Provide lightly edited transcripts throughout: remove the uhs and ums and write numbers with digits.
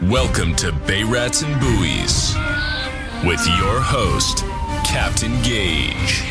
Welcome to Bay Rats and Buoys with your host, Captain Gage.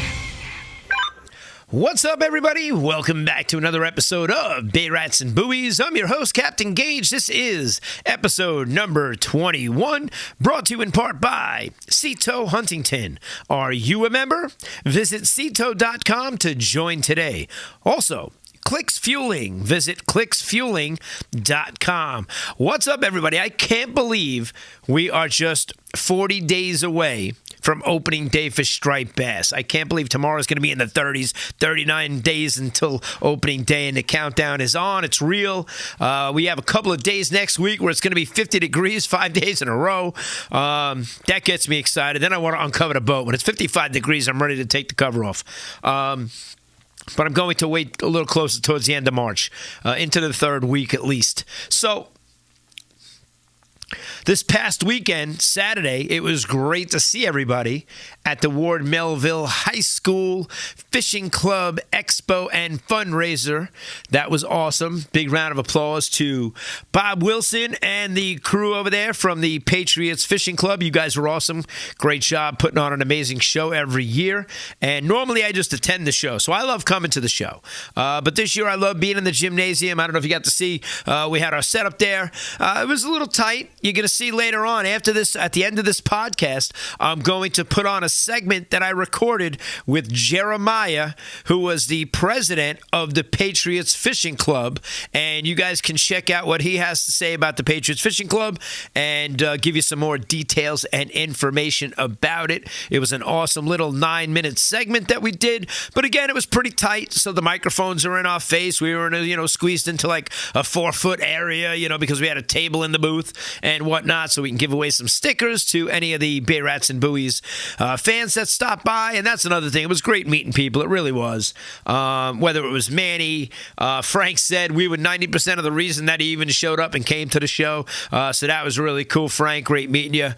What's up, everybody? Welcome back to another episode of Bay Rats and Buoys. I'm your host, Captain Gage. This is episode number 21, brought to you in part by Cito Huntington. Are you a member? Visit Cito.com to join today. Also, Clicks Fueling. Visit clicksfueling.com. What's up, everybody? I can't believe we are just 40 days away from opening day for striped bass. I can't believe tomorrow's going to be in the 30s, 39 days until opening day, and the countdown is on. It's real. We have a couple of days next week where it's going to be 50 degrees 5 days in a row. That gets me excited. Then I want to uncover the boat. When it's 55 degrees, I'm ready to take the cover off. But I'm going to wait a little closer towards the end of March, into the third week at least. So this past weekend, Saturday, it was great to see everybody at the Ward Melville High School Fishing Club Expo and Fundraiser. That was awesome. Big round of applause to Bob Wilson and the crew over there from the Patriots Fishing Club. You guys were awesome. Great job putting on an amazing show every year. And normally I just attend the show, so I love coming to the show. But this year I love being in the gymnasium. I don't know if you got to see. We had our setup there. It was a little tight. You're going to see later on after this, at the end of this podcast, I'm going to put on a segment that I recorded with Jeremiah, who was the president of the Patriots Fishing Club. And you guys can check out what he has to say about the Patriots Fishing Club and give you some more details and information about it. It was an awesome little 9-minute segment that we did. But again, it was pretty tight, so the microphones are in our face. We were squeezed into like a 4-foot area, because we had a table in the booth and whatnot, so we can give away some stickers to any of the Bay Rats and Buoys fans that stopped by. And that's another thing. It was great meeting people. It really was. Whether it was Manny, Frank said we were 90% of the reason that he even showed up and came to the show. So that was really cool, Frank. Great meeting you.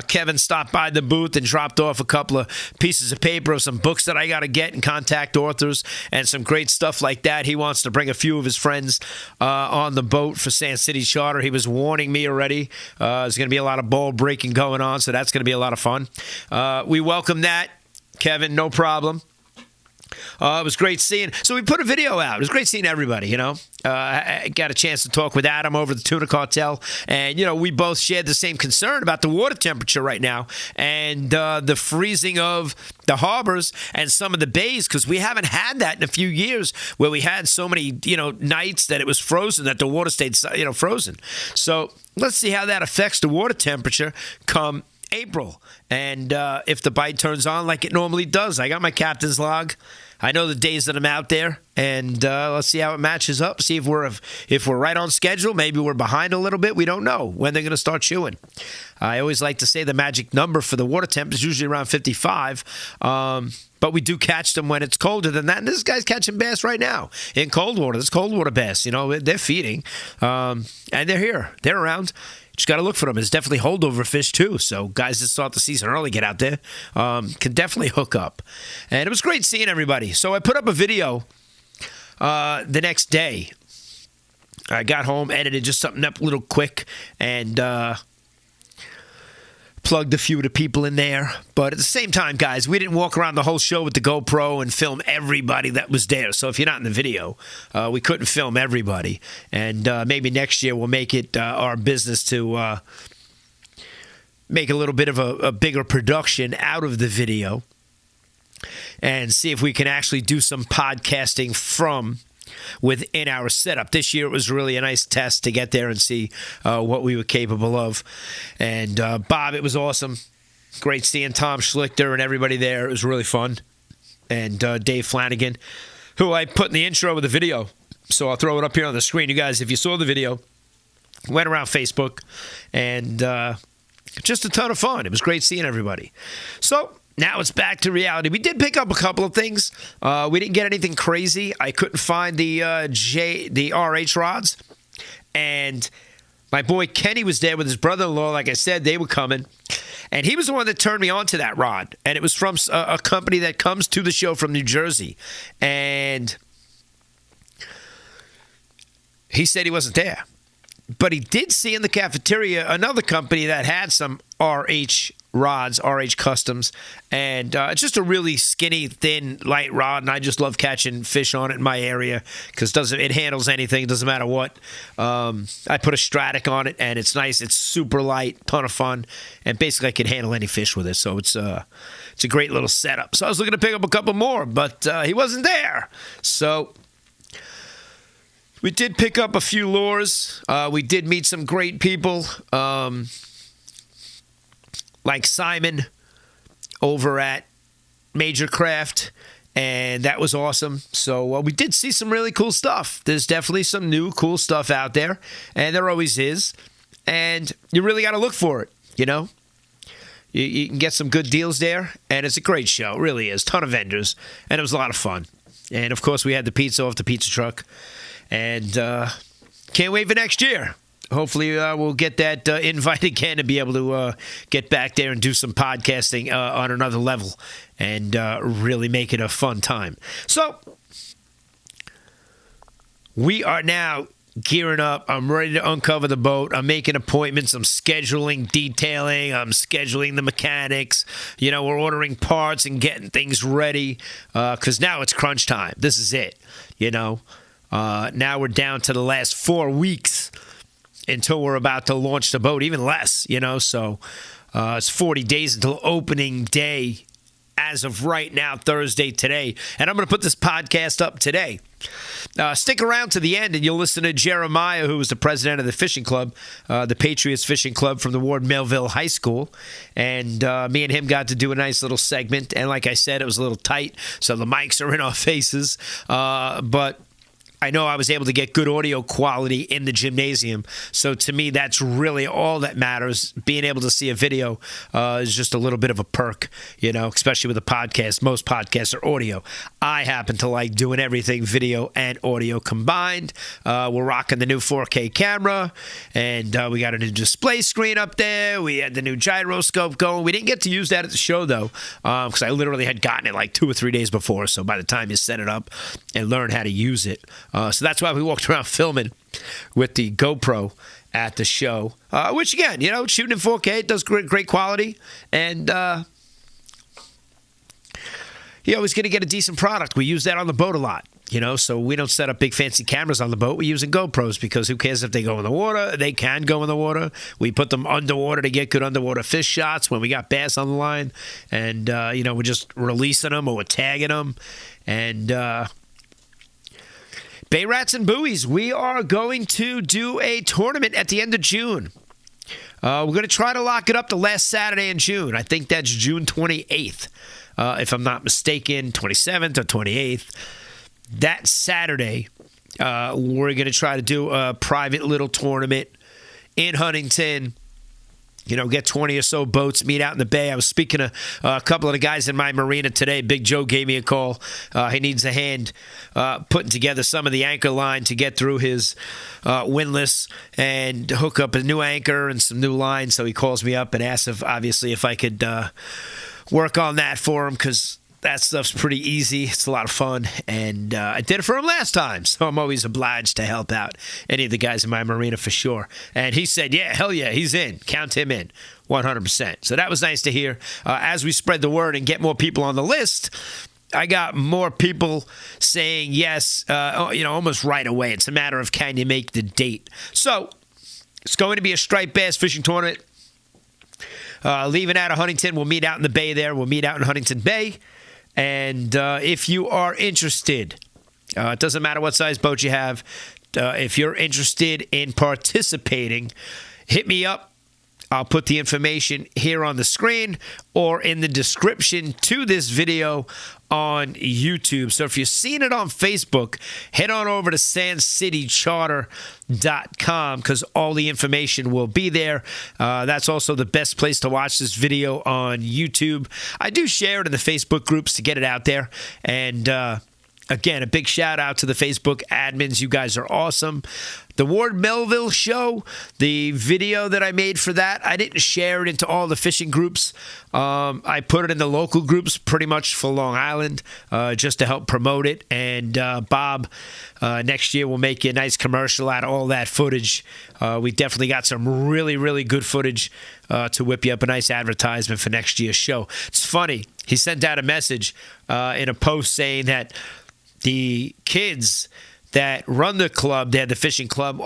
Kevin stopped by the booth and dropped off a couple of pieces of paper of some books that I got to get and contact authors and some great stuff like that. He wants to bring a few of his friends on the boat for Sand City Charter. He was warning me already. There's going to be a lot of ball breaking going on, so that's going to be a lot of fun. We welcome that, Kevin, no problem. It was great seeing. So we put a video out. It was great seeing everybody, I got a chance to talk with Adam over the Tuna Cartel. And, we both shared the same concern about the water temperature right now and the freezing of the harbors and some of the bays, because we haven't had that in a few years where we had so many, nights that it was frozen, that the water stayed, frozen. So let's see how that affects the water temperature come April, and if the bite turns on like it normally does. I got my captain's log. I know the days that I'm out there, and let's see how it matches up. See if we're right on schedule. Maybe we're behind a little bit. We don't know when they're going to start chewing. I always like to say the magic number for the water temp is usually around 55, but we do catch them when it's colder than that. And this guy's catching bass right now in cold water. This cold water bass, they're feeding, and they're here. They're around. Just got to look for them. There's definitely holdover fish, too. So guys that start the season early, get out there, can definitely hook up. And it was great seeing everybody. So I put up a video the next day. I got home, edited just something up a little quick, and plugged a few of the people in there. But at the same time, guys, we didn't walk around the whole show with the GoPro and film everybody that was there. So if you're not in the video, we couldn't film everybody. And maybe next year we'll make it our business to make a little bit of a bigger production out of the video and see if we can actually do some podcasting from within our setup. This year it was really a nice test to get there and see what we were capable of. And Bob, it was awesome. Great seeing Tom Schlichter and everybody there. It was really fun. And Dave Flanagan, who I put in the intro of the video. So I'll throw it up here on the screen. You guys, if you saw the video, went around Facebook, and just a ton of fun. It was great seeing everybody. So now it's back to reality. We did pick up a couple of things. We didn't get anything crazy. I couldn't find the RH rods. And my boy Kenny was there with his brother-in-law. Like I said, they were coming. And he was the one that turned me on to that rod. And it was from a company that comes to the show from New Jersey. And he said he wasn't there. But he did see in the cafeteria another company that had some RH rods, RH Customs, and it's just a really skinny, thin, light rod, and I just love catching fish on it in my area because it handles anything. It doesn't matter what. I put a Stratic on it, and it's nice. It's super light, ton of fun, and basically I can handle any fish with it, so it's a great little setup. So I was looking to pick up a couple more, but he wasn't there. So we did pick up a few lures. We did meet some great people, like Simon over at Major Craft, and that was awesome. So we did see some really cool stuff. There's definitely some new cool stuff out there, and there always is. And you really got to look for it, you know? You can get some good deals there, and it's a great show. It really is. Ton of vendors, and it was a lot of fun. And, of course, we had the pizza off the pizza truck. And can't wait for next year. Hopefully we'll get that invite again to be able to get back there and do some podcasting on another level and really make it a fun time. So we are now gearing up. I'm ready to uncover the boat. I'm making appointments. I'm scheduling detailing. I'm scheduling the mechanics. You know, we're ordering parts and getting things ready because now it's crunch time. This is it, you know. Now we're down to the last 4 weeks until we're about to launch the boat, even less, you know. So it's 40 days until opening day as of right now, Thursday today. And I'm going to put this podcast up today. Stick around to the end and you'll listen to Jeremiah, who was the president of the fishing club, the Patriots Fishing Club from the Ward Melville High School. And me and him got to do a nice little segment. And like I said, it was a little tight, so the mics are in our faces. But I know I was able to get good audio quality in the gymnasium. So to me, that's really all that matters. Being able to see a video is just a little bit of a perk, you know, especially with a podcast. Most podcasts are audio. I happen to like doing everything video and audio combined. We're rocking the new 4K camera, and we got a new display screen up there. We had the new gyroscope going. We didn't get to use that at the show, though, because I literally had gotten it like 2 or 3 days before. So by the time you set it up and learn how to use it, so that's why we walked around filming with the GoPro at the show, which, again, you know, shooting in 4K, it does great quality, and you're always going to get a decent product. We use that on the boat a lot, you know, so we don't set up big fancy cameras on the boat. We're using GoPros because who cares if they go in the water? They can go in the water. We put them underwater to get good underwater fish shots when we got bass on the line, and, you know, we're just releasing them or we're tagging them, and Bay Rats and Buoys, we are going to do a tournament at the end of June. We're going to try to lock it up the last Saturday in June. I think that's June 28th, if I'm not mistaken, 27th or 28th. That Saturday, we're going to try to do a private little tournament in Huntington. You know, get 20 or so boats, meet out in the bay. I was speaking to a couple of the guys in my marina today. Big Joe gave me a call. He needs a hand putting together some of the anchor line to get through his windlass and hook up a new anchor and some new lines. So he calls me up and asks if I could work on that for him, because that stuff's pretty easy. It's a lot of fun, and I did it for him last time, so I'm always obliged to help out any of the guys in my marina for sure. And he said, yeah, hell yeah, he's in. Count him in, 100%. So that was nice to hear. As we spread the word and get more people on the list, I got more people saying yes, you know, almost right away. It's a matter of, can you make the date? So it's going to be a striped bass fishing tournament. Leaving out of Huntington, we'll meet out in the bay there. We'll meet out in Huntington Bay. And if you are interested, it doesn't matter what size boat you have. If you're interested in participating, hit me up. I'll put the information here on the screen or in the description to this video on YouTube. So if you've seen it on Facebook, head on over to sandcitycharter.com because all the information will be there. That's also the best place to watch this video on YouTube. I do share it in the Facebook groups to get it out there. And again, a big shout out to the Facebook admins. You guys are awesome. The Ward Melville show, the video that I made for that, I didn't share it into all the fishing groups. I put it in the local groups pretty much for Long Island just to help promote it. And Bob, next year will make you a nice commercial out of all that footage. We definitely got some really, really good footage to whip you up a nice advertisement for next year's show. It's funny. He sent out a message in a post saying that the kids that run the club, they had the fishing club,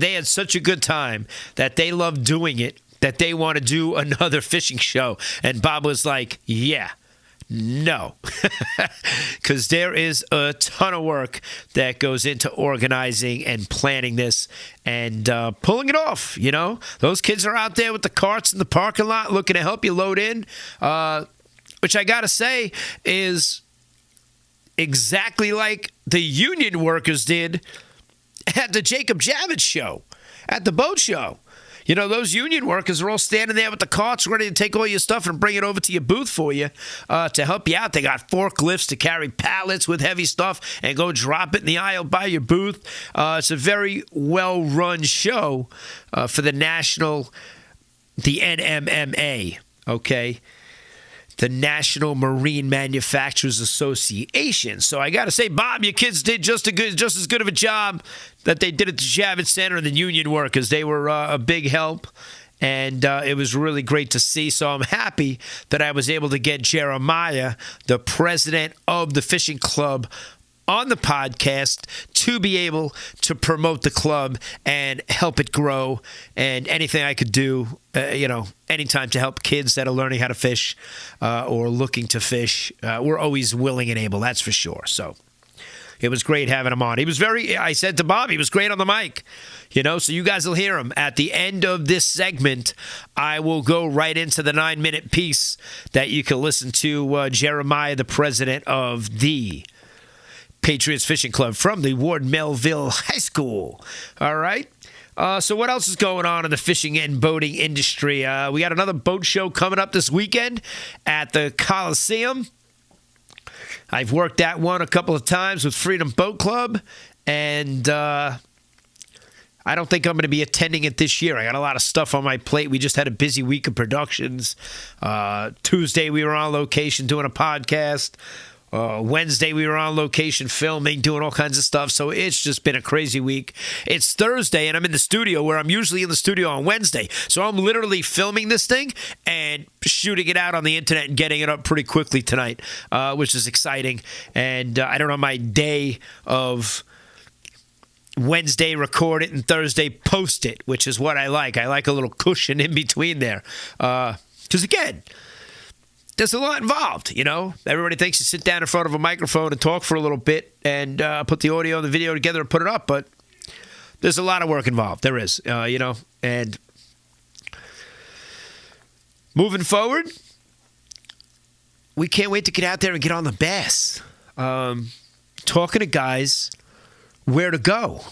they had such a good time that they loved doing it, that they want to do another fishing show. And Bob was like, yeah, no. Because there is a ton of work that goes into organizing and planning this and pulling it off, you know. Those kids are out there with the carts in the parking lot looking to help you load in, which I got to say is exactly like the union workers did at the Jacob Javits show, at the boat show. You know, those union workers are all standing there with the carts ready to take all your stuff and bring it over to your booth for you to help you out. They got forklifts to carry pallets with heavy stuff and go drop it in the aisle by your booth. It's a very well-run show for the NMMA, okay? The National Marine Manufacturers Association. So I got to say, Bob, your kids did just as good of a job that they did at the Javits Center and the union workers. They were a big help, and it was really great to see. So I'm happy that I was able to get Jeremiah, the president of the fishing club, on the podcast to be able to promote the club and help it grow, and anything I could do, anytime to help kids that are learning how to fish or looking to fish, we're always willing and able, that's for sure. So it was great having him on. I said to Bob, he was great on the mic, so you guys will hear him. At the end of this segment, I will go right into the 9-minute piece that you can listen to Jeremiah, the president of the Patriots Fishing Club from the Ward Melville High School. All right. So what else is going on in the fishing and boating industry? We got another boat show coming up this weekend at the Coliseum. I've worked that one a couple of times with Freedom Boat Club, and I don't think I'm going to be attending it this year. I got a lot of stuff on my plate. We just had a busy week of productions. Tuesday, we were on location doing a podcast. Wednesday, we were on location filming, doing all kinds of stuff. So it's just been a crazy week. It's Thursday, and I'm in the studio where I'm usually in the studio on Wednesday. So I'm literally filming this thing and shooting it out on the internet and getting it up pretty quickly tonight, which is exciting. And I don't know, my day of Wednesday record it and Thursday post it, which is what I like. I like a little cushion in between there. Because again, there's a lot involved, Everybody thinks you sit down in front of a microphone and talk for a little bit and put the audio and the video together and put it up, but there's a lot of work involved. There is, and moving forward, we can't wait to get out there and get on the bass. Talking to guys where to go,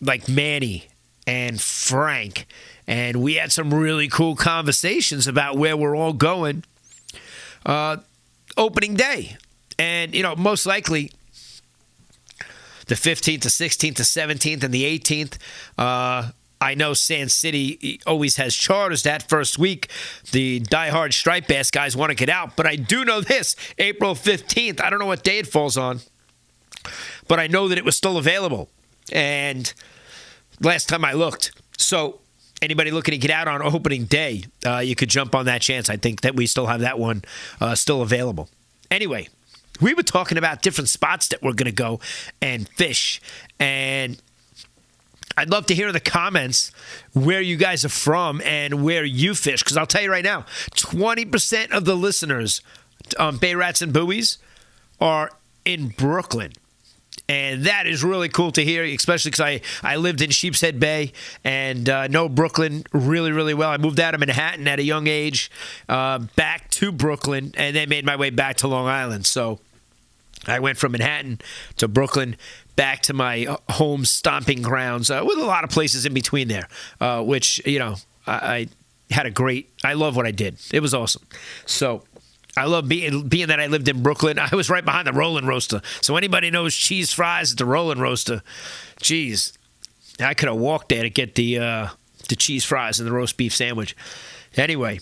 like Manny and Frank, and we had some really cool conversations about where we're all going opening day. And, most likely the 15th, the 16th, the 17th, and the 18th. I know Sand City always has charters that first week. The diehard striped bass guys want to get out. But I do know this, April 15th, I don't know what day it falls on, but I know that it was still available. And last time I looked. So anybody looking to get out on opening day, you could jump on that chance. I think that we still have that one still available. Anyway, we were talking about different spots that we're going to go and fish. And I'd love to hear in the comments where you guys are from and where you fish. Because I'll tell you right now, 20% of the listeners on Bay Rats and Buoys are in Brooklyn. And that is really cool to hear, especially because I lived in Sheepshead Bay and know Brooklyn really, really well. I moved out of Manhattan at a young age, back to Brooklyn, and then made my way back to Long Island. So I went from Manhattan to Brooklyn, back to my home stomping grounds, with a lot of places in between there, which, I love what I did. It was awesome. So I love being that I lived in Brooklyn. I was right behind the Rollin' Roaster. So anybody knows cheese fries at the Rollin' Roaster, geez, I could have walked there to get the cheese fries and the roast beef sandwich. Anyway,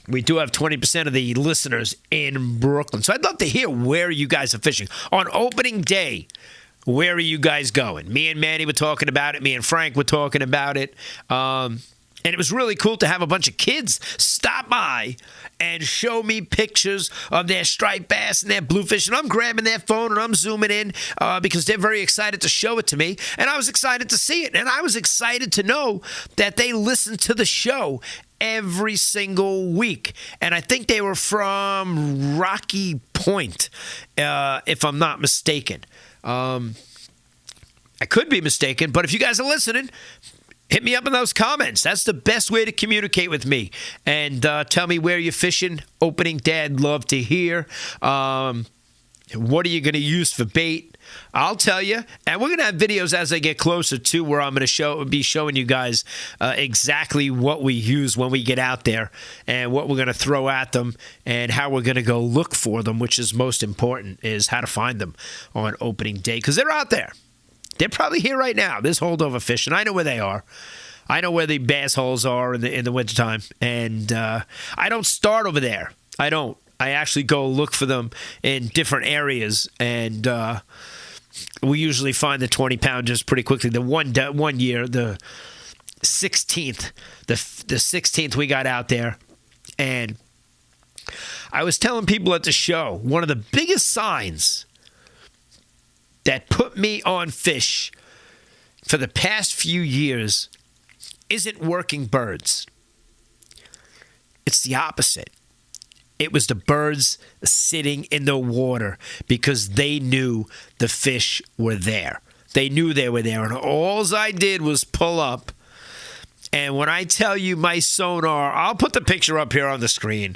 we do have 20% of the listeners in Brooklyn. So I'd love to hear where you guys are fishing. On opening day, where are you guys going? Me and Manny were talking about it. Me and Frank were talking about it. And it was really cool to have a bunch of kids stop by and show me pictures of their striped bass and their bluefish. And I'm grabbing their phone and I'm zooming in because they're very excited to show it to me. And I was excited to see it. And I was excited to know that they listened to the show every single week. And I think they were from Rocky Point, if I'm not mistaken. I could be mistaken, but if you guys are listening, hit me up in those comments. That's the best way to communicate with me. And tell me where you're fishing. Opening day, I'd love to hear. What are you going to use for bait? I'll tell you. And we're going to have videos as I get closer to where I'm going to be showing you guys exactly what we use when we get out there and what we're going to throw at them and how we're going to go look for them, which is most important, is how to find them on opening day because they're out there. They're probably here right now. There's holdover fish, and I know where they are. I know where the bass holes are in the wintertime, and I don't start over there. I don't. I actually go look for them in different areas, and we usually find the 20-pounders pretty quickly. The one year, the 16th, the 16th we got out there, and I was telling people at the show, one of the biggest signs that put me on fish for the past few years isn't working birds. It's the opposite. It was the birds sitting in the water because they knew the fish were there. They knew they were there. And all I did was pull up. And when I tell you my sonar, I'll put the picture up here on the screen.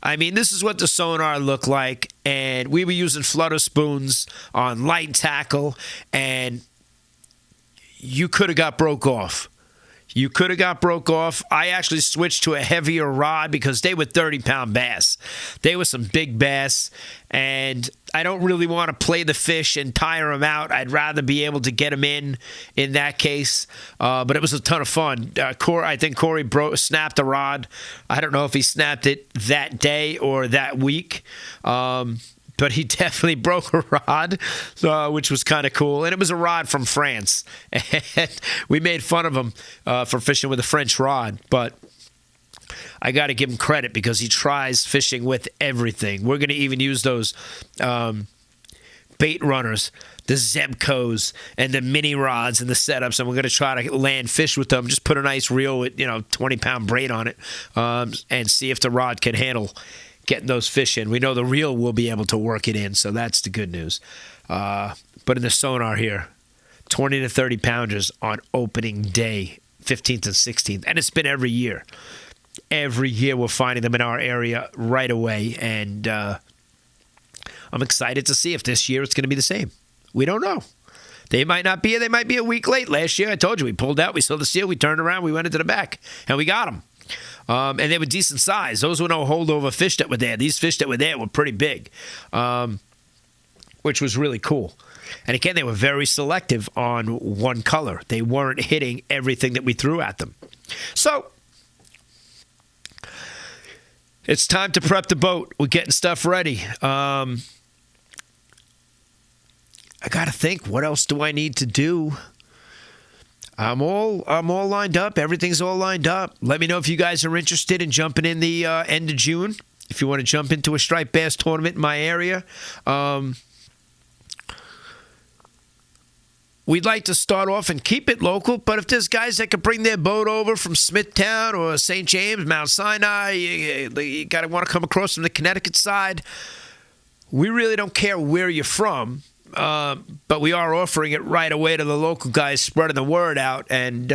I mean, this is what the sonar looked like, and we were using flutter spoons on light tackle, and you could have got broke off. You could have got broke off. I actually switched to a heavier rod because they were 30-pound bass. They were some big bass, and I don't really want to play the fish and tire them out. I'd rather be able to get them in that case. But it was a ton of fun. I think Corey snapped a rod. I don't know if he snapped it that day or that week. But he definitely broke a rod, which was kind of cool. And it was a rod from France. And we made fun of him for fishing with a French rod. But I got to give him credit because he tries fishing with everything. We're going to even use those bait runners, the Zebcos, and the mini rods and the setups. And we're going to try to land fish with them. Just put a nice reel with, 20-pound braid on it and see if the rod can handle getting those fish in. We know the reel will be able to work it in, so that's the good news. But in the sonar here, 20 to 30 pounders on opening day, 15th and 16th, and it's been every year. Every year we're finding them in our area right away, and I'm excited to see if this year it's going to be the same. We don't know. They might not be here. They might be a week late. Last year, I told you, we pulled out, we saw the seal, we turned around, we went into the back, and we got them. And they were decent size. Those were no holdover fish that were there. These fish that were there were pretty big, which was really cool. And again, they were very selective on one color. They weren't hitting everything that we threw at them. So it's time to prep the boat. We're getting stuff ready. I got to think, what else do I need to do? I'm all lined up. Everything's all lined up. Let me know if you guys are interested in jumping in the end of June. If you want to jump into a striped bass tournament in my area. We'd like to start off and keep it local, but if there's guys that could bring their boat over from Smithtown or St. James, Mount Sinai, you got to want to come across from the Connecticut side. We really don't care where you're from. But we are offering it right away to the local guys, spreading the word out, and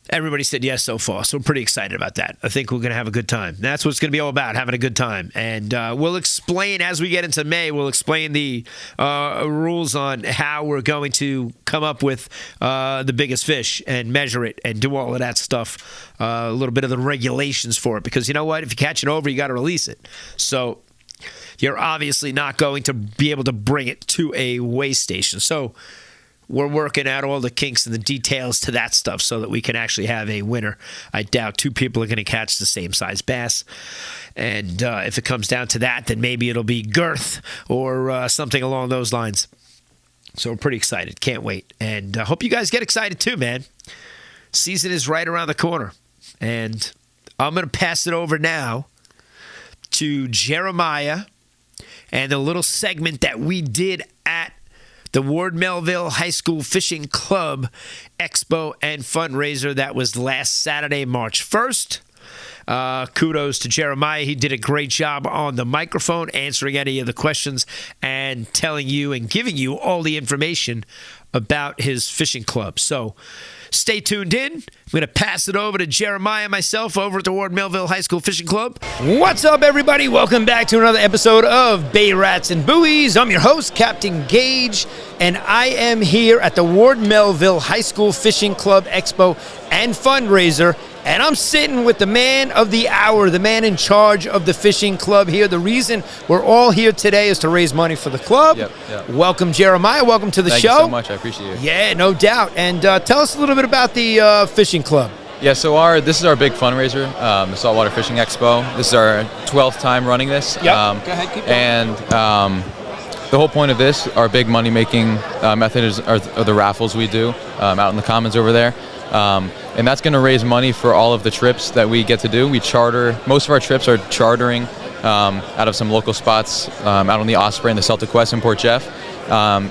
everybody said yes so far, so I'm pretty excited about that. I think we're going to have a good time. That's what it's going to be all about, having a good time. And we'll explain, as we get into May, we'll explain the rules on how we're going to come up with the biggest fish and measure it and do all of that stuff, a little bit of the regulations for it, because you know what? If you catch it over, you got to release it. So you're obviously not going to be able to bring it to a weigh station. So we're working out all the kinks and the details to that stuff so that we can actually have a winner. I doubt two people are going to catch the same size bass. And if it comes down to that, then maybe it'll be girth or something along those lines. So we're pretty excited. Can't wait. And I hope you guys get excited too, man. Season is right around the corner. And I'm going to pass it over now to Jeremiah and the little segment that we did at the Ward Melville High School Fishing Club Expo and fundraiser. That was last Saturday, March 1st. Kudos to Jeremiah. He did a great job on the microphone, answering any of the questions and telling you and giving you all the information about his fishing club. So stay tuned in. I'm going to pass it over to Jeremiah myself over at the Ward Melville High School Fishing Club. What's up, everybody? Welcome back to another episode of Bay Rats and Buoys. I'm your host, Captain Gage, and I am here at the Ward Melville High School Fishing Club Expo and fundraiser. And I'm sitting with the man of the hour, the man in charge of the fishing club here. The reason we're all here today is to raise money for the club. Yep. Welcome, Jeremiah. Welcome to the show. Thank you so much. I appreciate it. Yeah, no doubt. And tell us a little bit about the fishing club. Yeah, so this is our big fundraiser, the Saltwater Fishing Expo. This is our 12th time running this. Yep. Go ahead, keep going. And the whole point of this, our big money-making method are the raffles we do out in the commons over there. And that's going to raise money for all of the trips that we get to do. We charter, most of our trips are chartering out of some local spots out on the Osprey and the Celtic Quest in Port Jeff.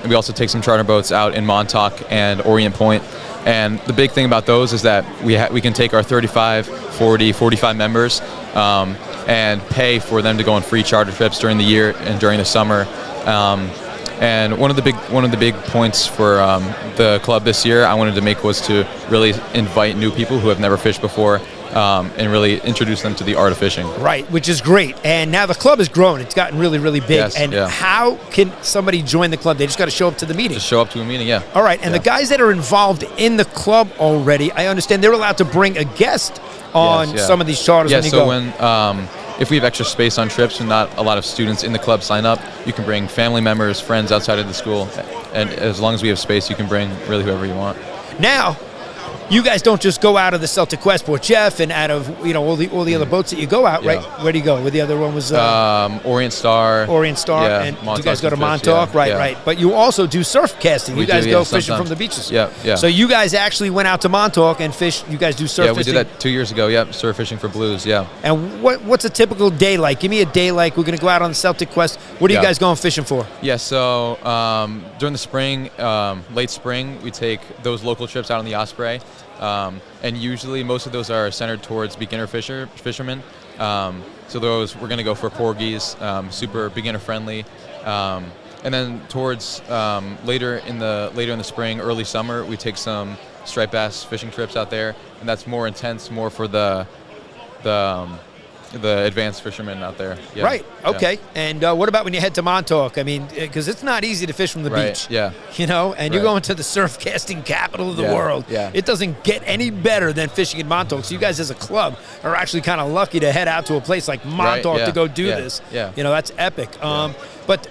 We also take some charter boats out in Montauk and Orient Point. And the big thing about those is that we can take our 35, 40, 45 members and pay for them to go on free charter trips during the year and during the summer. And one of the big points for the club this year I wanted to make was to really invite new people who have never fished before and really introduce them to the art of fishing. Right, which is great. And now the club has grown. It's gotten really, really big. Yes, and yeah. How can somebody join the club? They just got to show up to the meeting. Just show up to a meeting, yeah. All right, and the guys that are involved in the club already, I understand they're allowed to bring a guest on some of these charters when you go. When if we have extra space on trips and not a lot of students in the club sign up, you can bring family members, friends outside of the school, and as long as we have space, you can bring really whoever you want. Now, you guys don't just go out of the Celtic Quest, Port Jeff, and out of all the other boats that you go out, right? Where do you go? Where the other one was? Orient Star. Yeah, and Montauk, you guys go to Fish, Montauk, right. But you also do surf casting. You guys go fishing sometimes. from the beaches. Yeah. So you guys actually went out to Montauk and fished. You guys do surf fishing? Yeah, we did that 2 years ago. Yep, surf fishing for blues. Yeah. And what's a typical day like? Give me a day like. We're going to go out on the Celtic Quest. What are you guys going fishing for? Yeah, so during the spring, late spring, we take those local trips out on the Osprey. And usually most of those are centered towards beginner fishermen. So those we're going to go for porgies, super beginner friendly. And then towards later in the spring, early summer, we take some striped bass fishing trips out there, and that's more intense, more for the advanced fishermen out there. Yeah. Right. Okay. And what about when you head to Montauk? I mean, because it's not easy to fish from the beach. Yeah. And you're going to the surf casting capital of the world. Yeah. It doesn't get any better than fishing in Montauk. So you guys as a club are actually kind of lucky to head out to a place like Montauk to go do this. Yeah. That's epic. But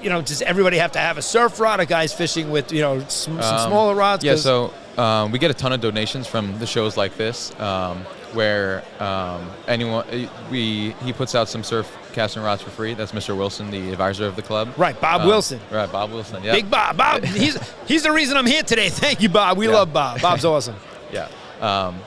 does everybody have to have a surf rod? Or guys fishing with some smaller rods? Yeah. So we get a ton of donations from the shows like this. Where he puts out some surf casting rods for free. That's Mr. Wilson, the advisor of the club. Right, Bob Wilson. Right, Bob Wilson. Yeah, Big Bob. Bob, he's the reason I'm here today. Thank you, Bob. We love Bob. Bob's awesome. Yeah.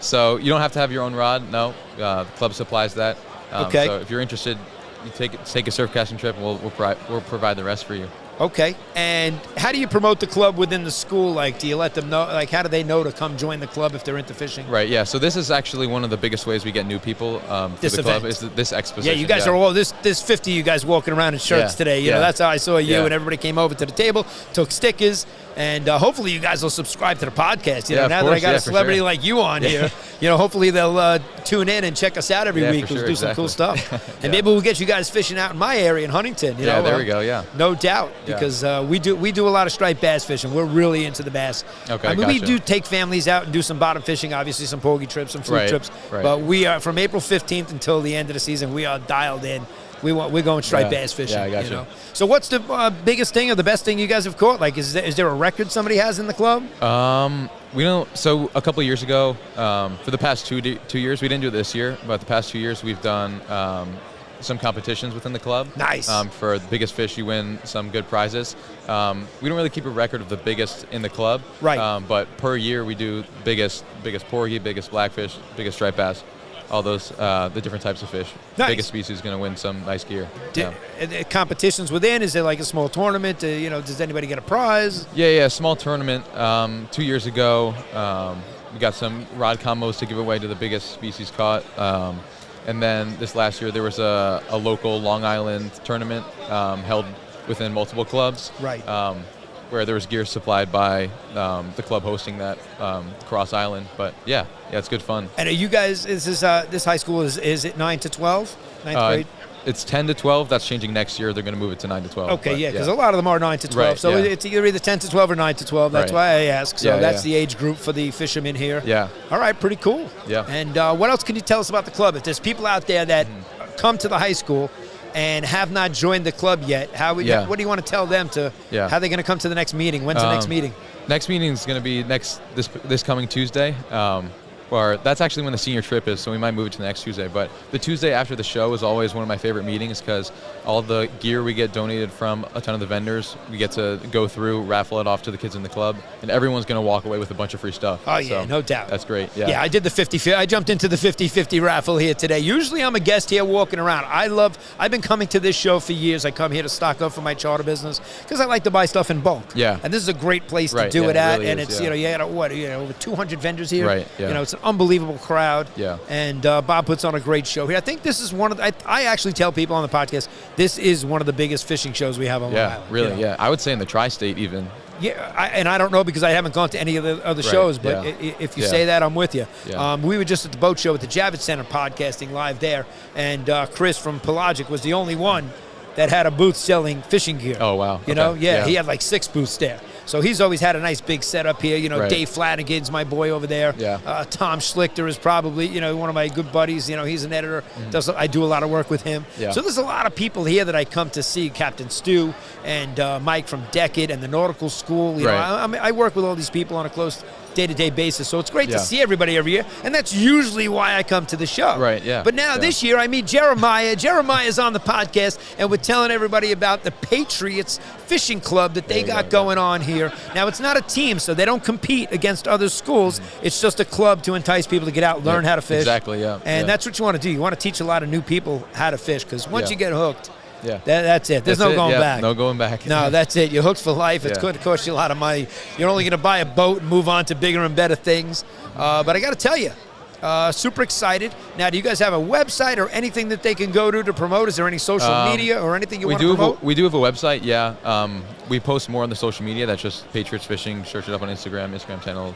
So you don't have to have your own rod. No, the club supplies that. Okay. So if you're interested, you take a surf casting trip, and we'll provide the rest for you. Okay. And how do you promote the club within the school? Like, do you let them know? Like, how do they know to come join the club if they're into fishing? Right. Yeah. So this is actually one of the biggest ways we get new people for the club is this exposition. Yeah. You guys are all there's 50 of you guys walking around in shirts today. You know, that's how I saw you, and everybody came over to the table, took stickers, and hopefully you guys will subscribe to the podcast. Now that I got a celebrity like you on here, hopefully they'll tune in and check us out every week. We'll do some cool stuff, and maybe we'll get you guys fishing out in my area in Huntington. There we go. Yeah. No doubt. Because we do a lot of striped bass fishing. We're really into the bass. Okay, we do take families out and do some bottom fishing, obviously some porgy trips, some fluke trips. Right. But we are from April 15th until the end of the season. We are dialed in we're going striped bass fishing. Yeah, I got you you. know. So what's the biggest thing or the best thing you guys have caught? Like, is there a record somebody has in the club? We don't. So a couple of years ago, for the past 2 years, we didn't do it this year, but the past 2 years we've done some competitions within the club. Nice. For the biggest fish, you win some good prizes. We don't really keep a record of the biggest in the club. Right. But per year we do biggest porgy, biggest blackfish, biggest striped bass, all those the different types of fish. Nice. Biggest species is going to win some nice gear. Competitions within? Is it like a small tournament? Does anybody get a prize? Yeah. Small tournament. 2 years ago, we got some rod combos to give away to the biggest species caught. And then this last year, there was a local Long Island tournament held within multiple clubs. Right. Where there was gear supplied by the club hosting that cross island. But yeah, it's good fun. And are you guys, this high school, is it 9 to 12? Ninth grade? It's 10 to 12. That's changing next year. They're going to move it to 9 to 12. Okay, because a lot of them are 9 to 12. Right, so yeah. it's either 10 to 12 or 9 to 12. That's why I ask. So that's the age group for the fishermen here. Yeah. All right, pretty cool. Yeah. And what else can you tell us about the club? If there's people out there that come to the high school and have not joined the club yet, what do you want to tell them how they're going to come to the next meeting? When's the next meeting? Next meeting is going to be this coming Tuesday. Or that's actually when the senior trip is, so we might move it to the next Tuesday. But the Tuesday after the show is always one of my favorite meetings because all the gear we get donated from a ton of the vendors, we get to go through, raffle it off to the kids in the club, and everyone's going to walk away with a bunch of free stuff. Oh, yeah, no doubt. That's great, yeah. Yeah, I did the 50-50. I jumped into the 50-50 raffle here today. Usually I'm a guest here walking around. I've been coming to this show for years. I come here to stock up for my charter business because I like to buy stuff in bulk. Yeah. And this is a great place to do it at. Really and is, it's, yeah. you got over 200 vendors here. Right, yeah. It's an unbelievable crowd. Yeah. And Bob puts on a great show here. I think this is one of the, I actually tell people on the podcast, this is one of the biggest fishing shows we have on Long Island. Yeah, really, yeah. I would say in the tri-state even. Yeah, I don't know because I haven't gone to any of the other shows, but if you say that, I'm with you. Yeah. We were just at the boat show at the Javits Center podcasting live there, and Chris from Pelagic was the only one that had a booth selling fishing gear. Oh, wow. He had like 6 booths there. So he's always had a nice big setup here. Dave Flanagan's my boy over there. Yeah. Tom Schlichter is probably, one of my good buddies. He's an editor. I do a lot of work with him. Yeah. So there's a lot of people here that I come to see. Captain Stu and Mike from Decade and the Nautical School. I work with all these people on a close day-to-day basis. So it's great to see everybody every year. And that's usually why I come to the show. Right, yeah. But now this year I meet Jeremiah. Jeremiah's on the podcast, and we're telling everybody about the Patriots Fishing Club that they got going on here. Now, it's not a team, so they don't compete against other schools. It's just a club to entice people to get out, learn how to fish. Exactly, yeah. And that's what you want to do. You want to teach a lot of new people how to fish, because once you get hooked, that's it. There's no going back. No going back. No, that's it. You're hooked for life. It's going to cost you a lot of money. You're only going to buy a boat and move on to bigger and better things. But I got to tell you, super excited. Now, do you guys have a website or anything that they can go to promote? Is there any social media or anything you want to promote? We do have a website, yeah. We post more on the social media. That's just Patriots Fishing. Search it up on Instagram channel,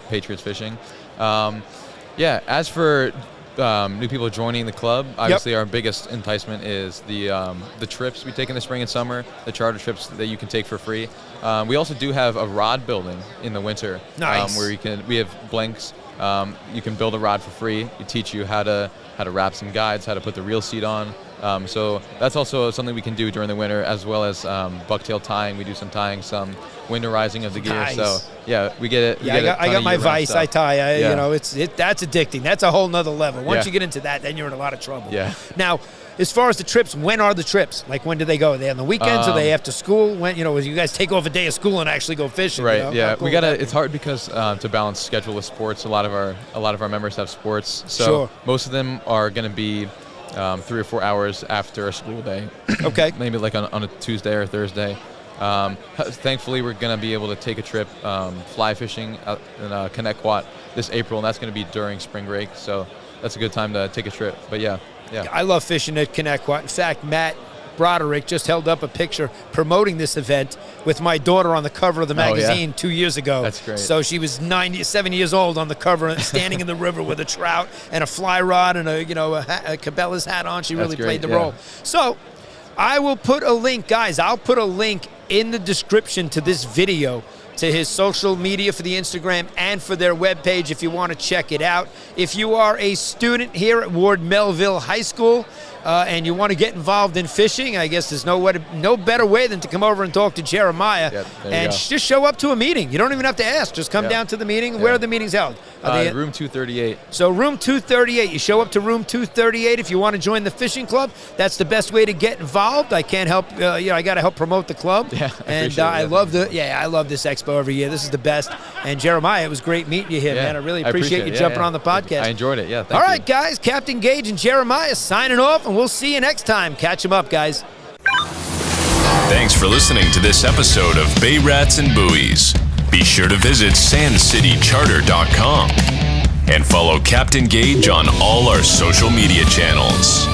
Patriots Fishing. As for new people joining the club, obviously our biggest enticement is the trips we take in the spring and summer, the charter trips that you can take for free. We also do have a rod building in the winter. Nice. Where we have blanks. You can build a rod for free. We teach you how to wrap some guides, how to put the reel seat on. So that's also something we can do during the winter, as well as bucktail tying. We do some tying, some winterizing of the gear. Nice. So we get it. I got my vise. Stuff. I tie. That's addicting. That's a whole nother level. Once you get into that, then you're in a lot of trouble. Yeah. Now, as far as the trips, when are the trips? Like, when do they go? Are they on the weekends? Are they after school? When you guys take off a day of school and actually go fishing? Right. Yeah. We gotta. It's hard because to balance schedule with sports. A lot of our members have sports. So most of them are going to be 3 or 4 hours after a school day. Okay. Maybe like on a Tuesday or Thursday. Thankfully, we're going to be able to take a trip fly fishing in Connecticut this April, and that's going to be during spring break. So that's a good time to take a trip. But yeah. I love fishing at Connecticut. In fact, Matt Broderick just held up a picture promoting this event with my daughter on the cover of the magazine 2 years ago. That's great. So she was 7 years old on the cover, standing in the river with a trout and a fly rod and a Cabela's hat on. She really played the role. So I will put a link, guys. I'll put a link in the description to this video, to his social media for the Instagram and for their webpage if you want to check it out. If you are a student here at Ward Melville High School, and you want to get involved in fishing, I guess there's no better way than to come over and talk to Jeremiah and just show up to a meeting. You don't even have to ask. Just come down to the meeting. Where are the meetings held? Room 238. So room 238. You show up to room 238 if you want to join the fishing club. That's the best way to get involved. I can't help, I got to help promote the club. Yeah, I love this expo every year. This is the best. And Jeremiah, it was great meeting you here, man. I really appreciate you jumping on the podcast. I enjoyed it. Yeah. All right, guys. Captain Gage and Jeremiah signing off, and we'll see you next time. Catch them up, guys. Thanks for listening to this episode of Bay Rats and Buoys. Be sure to visit sandcitycharter.com and follow Captain Gage on all our social media channels.